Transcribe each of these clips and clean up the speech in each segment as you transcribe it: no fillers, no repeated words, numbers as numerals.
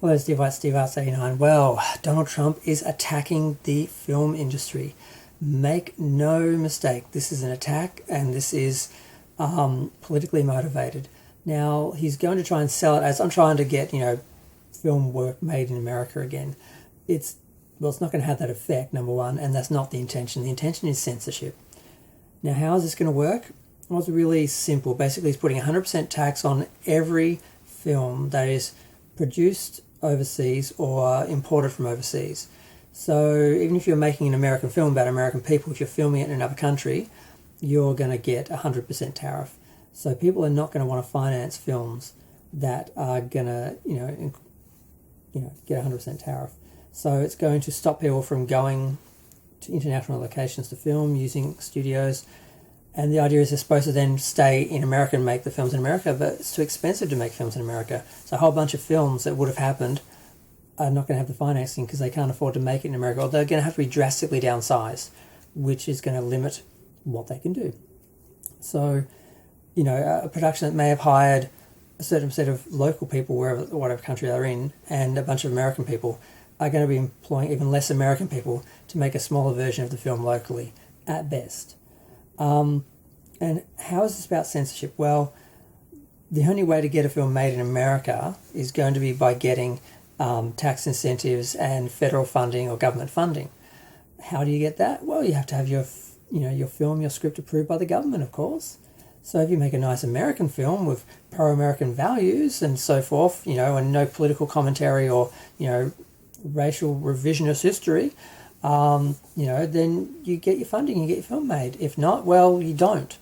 Hello, Steve White, Steve Arts89. Well, Donald Trump is attacking the film industry. Make no mistake, this is an attack, and this is politically motivated. Now, he's going to try and sell it as, I'm trying to get, film work made in America again. It's not going to have that effect, number one, and that's not the intention. The intention is censorship. Now, how is this going to work? Well, it's really simple. Basically, he's putting 100% tax on every film that is produced overseas or imported from overseas. So even if you're making an American film about American people, if you're filming it in another country, you're going to get 100% tariff. So people are not going to want to finance films that are going to, get 100% tariff. So it's going to stop people from going to international locations to film using studios. And the idea is they're supposed to then stay in America and make the films in America, but it's too expensive to make films in America. So a whole bunch of films that would have happened are not going to have the financing because they can't afford to make it in America, or they're going to have to be drastically downsized, which is going to limit what they can do. So, a production that may have hired a certain set of local people, whatever country they're in, and a bunch of American people, are going to be employing even less American people to make a smaller version of the film locally, at best. And how is this about censorship? Well, the only way to get a film made in America is going to be by getting tax incentives and federal funding or government funding. How do you get that? Well, you have to have your film, your script approved by the government, of course. So if you make a nice American film with pro-American values and so forth, and no political commentary or, racial revisionist history, then you get your funding, you get your film made. If not, well, you don't.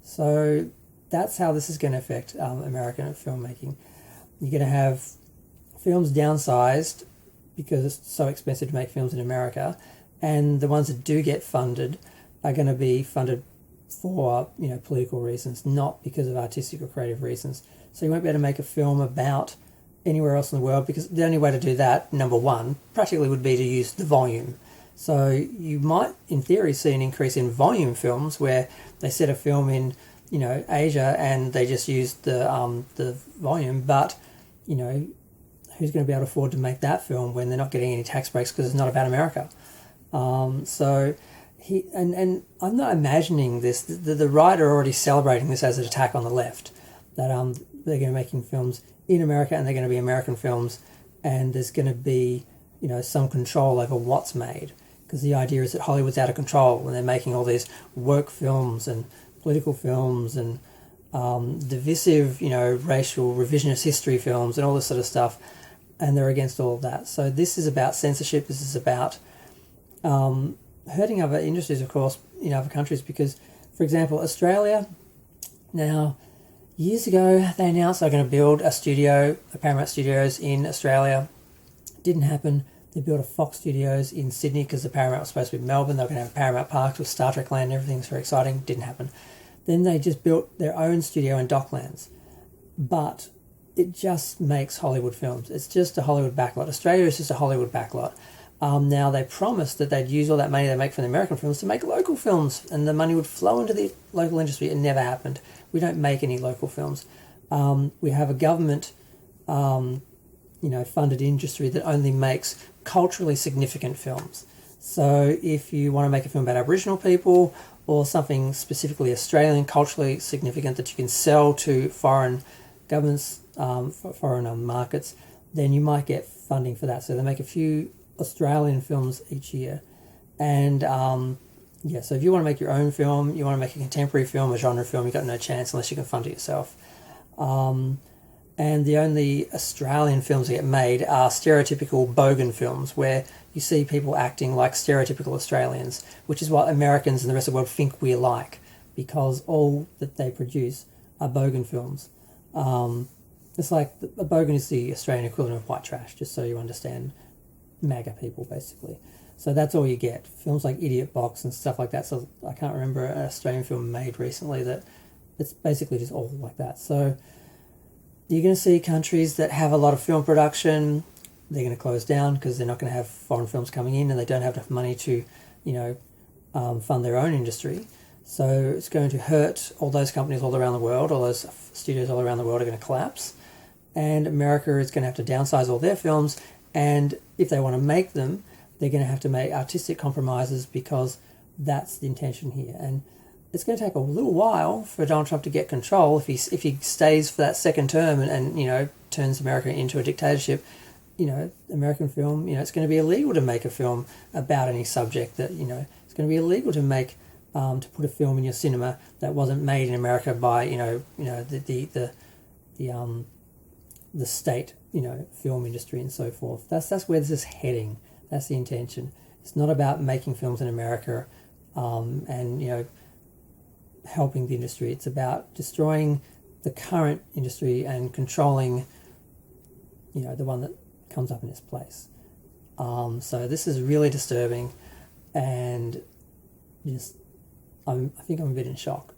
So that's how this is going to affect American filmmaking. You're going to have films downsized because it's so expensive to make films in America, and the ones that do get funded are going to be funded for political reasons, not because of artistic or creative reasons. So you won't be able to make a film about anywhere else in the world, because the only way to do that, number one, practically would be to use the volume. So you might, in theory, see an increase in volume films where they set a film in, Asia and they just use the volume. But, who's going to be able to afford to make that film when they're not getting any tax breaks because it's not about America? So I'm not imagining this. The right are already celebrating this as an attack on the left, that they're going to be making films in America and they're going to be American films, and there's going to be some control over what's made, because the idea is that Hollywood's out of control when they're making all these woke films and political films and divisive, racial revisionist history films and all this sort of stuff, and they're against all of that. So this is about censorship. This is about hurting other industries, of course, in other countries, because, for example, Australia, now, years ago, they announced they're going to build a studio, a Paramount Studios in Australia. Didn't happen. They built a Fox Studios in Sydney because the Paramount was supposed to be in Melbourne. They were going to have Paramount Park with Star Trek Land and everything's very exciting. Didn't happen. Then they just built their own studio in Docklands. But it just makes Hollywood films. It's just a Hollywood backlot. Australia is just a Hollywood backlot. Now, they promised that they'd use all that money they make from the American films to make local films, and the money would flow into the local industry. It never happened. We don't make any local films. We have a government funded industry that only makes culturally significant films. So if you want to make a film about Aboriginal people or something specifically Australian, culturally significant that you can sell to foreign governments, foreign markets, then you might get funding for that. So they make a few Australian films each year. And so if you want to make your own film, you want to make a contemporary film, a genre film, you've got no chance unless you can fund it yourself. And the only Australian films that get made are stereotypical bogan films where you see people acting like stereotypical Australians, which is what Americans and the rest of the world think we're like, because all that they produce are bogan films. It's like a bogan is the Australian equivalent of white trash, just so you understand MAGA people, basically. So that's all you get. Films like Idiot Box and stuff like that. So I can't remember an Australian film made recently that it's basically just all like that. So you're going to see countries that have a lot of film production, they're going to close down because they're not going to have foreign films coming in and they don't have enough money to, fund their own industry. So it's going to hurt all those companies all around the world. All those studios all around the world are going to collapse. and America is going to have to downsize all their films, and if they want to make them, they're going to have to make artistic compromises because that's the intention here. And it's going to take a little while for Donald Trump to get control if he stays for that second term and turns America into a dictatorship. American film, it's going to be illegal to make a film about any subject that, it's going to be illegal to make, to put a film in your cinema that wasn't made in America by, the state, film industry and so forth. That's where this is heading. That's the intention. It's not about making films in America, and helping the industry. It's about destroying the current industry and controlling, the one that comes up in its place. So this is really disturbing, and I think I'm a bit in shock.